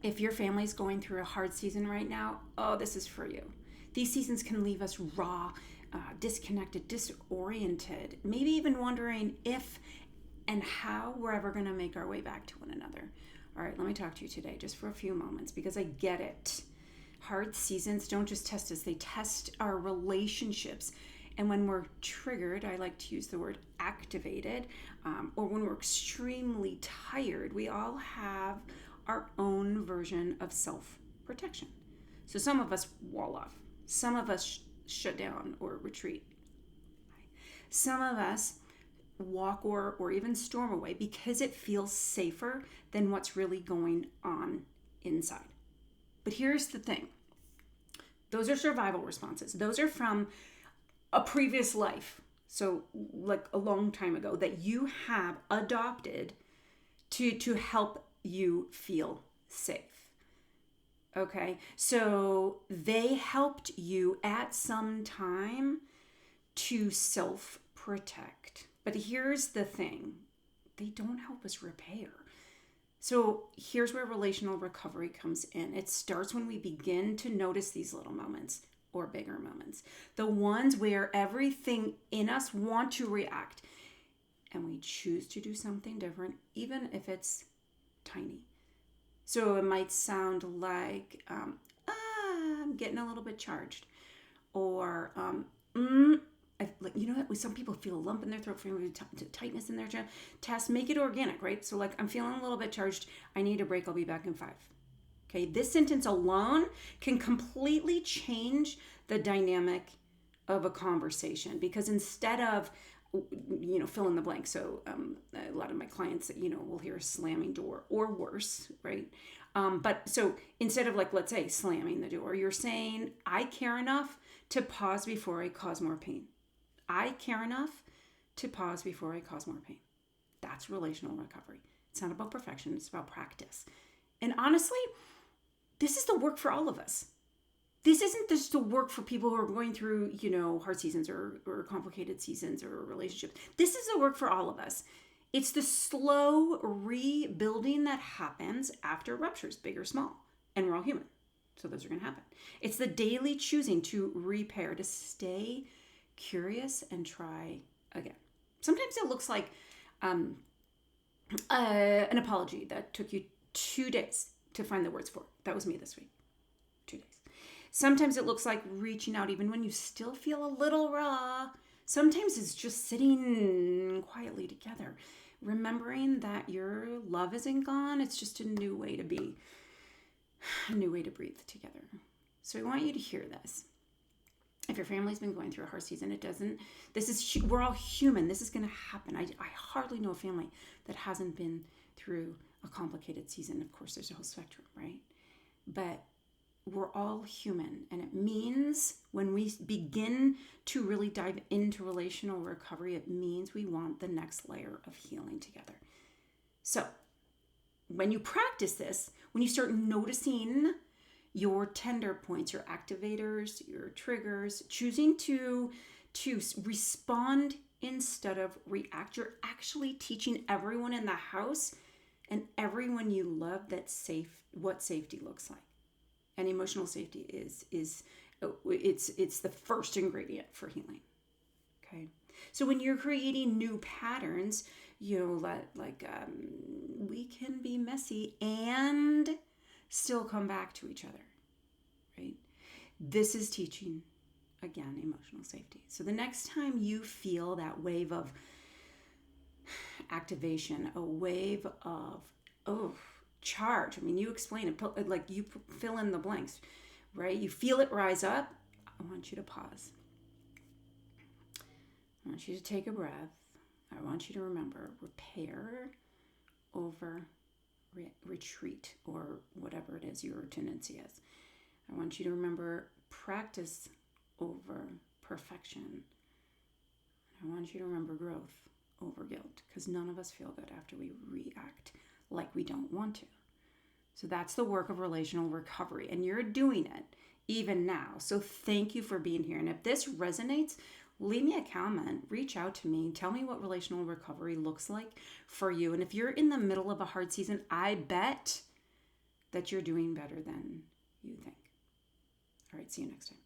If your family's going through a hard season right now, oh, this is for you. These seasons can leave us raw, disconnected, disoriented, maybe even wondering if and how we're ever going to make our way back to one another. All right, let me talk to you today just for a few moments because I get it. Hard seasons don't just test us, they test our relationships. And when we're triggered, I like to use the word activated, or when we're extremely tired, we all have our own version of self protection. So some of us wall off, some of us shut down or retreat, some of us walk or even storm away because it feels safer than what's really going on inside. But here's the thing. Those are survival responses. Those are from a previous life. So like a long time ago that you have adopted to help you feel safe. Okay? So they helped you at some time to self-protect. But here's the thing. They don't help us repair. So here's where relational recovery comes in. It starts when we begin to notice these little moments or bigger moments. The ones where everything in us wants to react and we choose to do something different, even if it's tiny. So it might sound like, I'm getting a little bit charged. Or, you know what? Some people feel a lump in their throat, feeling tightness in their chest. Make it organic, right? So like, I'm feeling a little bit charged. I need a break. I'll be back in 5. Okay, this sentence alone can completely change the dynamic of a conversation because instead of, fill in the blank. So a lot of my clients, will hear a slamming door or worse, right? But so instead of like, let's say slamming the door, you're saying, I care enough to pause before I cause more pain. I care enough to pause before I cause more pain. That's relational recovery. It's not about perfection. It's about practice. And honestly, this is the work for all of us. This isn't just the work for people who are going through, hard seasons or complicated seasons or relationships. This is the work for all of us. It's the slow rebuilding that happens after ruptures, big or small. And we're all human. So those are going to happen. It's the daily choosing to repair, to stay curious and try again. Sometimes it looks like an apology that took you 2 days to find the words for. That was me this week. 2 days. Sometimes it looks like reaching out even when you still feel a little raw. Sometimes it's just sitting quietly together, remembering that your love isn't gone. It's just a new way to be, a new way to breathe together. So I want you to hear this. If your family's been going through a hard season, we're all human. This is going to happen. I hardly know a family that hasn't been through a complicated season. Of course, there's a whole spectrum, right? But we're all human. And it means when we begin to really dive into relational recovery, it means we want the next layer of healing together. So when you practice this, when you start noticing your tender points, your activators, your triggers, choosing to respond instead of react, you're actually teaching everyone in the house and everyone you love what safety looks like. And emotional safety is it's the first ingredient for healing. Okay, so when you're creating new patterns, we can be messy and still come back to each other, right? This is teaching, again, emotional safety. So the next time you feel that wave of activation, a wave of, charge. I mean, you explain it, like you fill in the blanks, right? You feel it rise up. I want you to pause. I want you to take a breath. I want you to remember repair over retreat or whatever it is your tendency is. I want you to remember practice over perfection. I want you to remember growth over guilt because none of us feel good after we react like we don't want to. So that's the work of relational recovery, and you're doing it even now. So thank you for being here. And if this resonates, leave me a comment, reach out to me, tell me what relational recovery looks like for you. And if you're in the middle of a hard season, I bet that you're doing better than you think. All right, see you next time.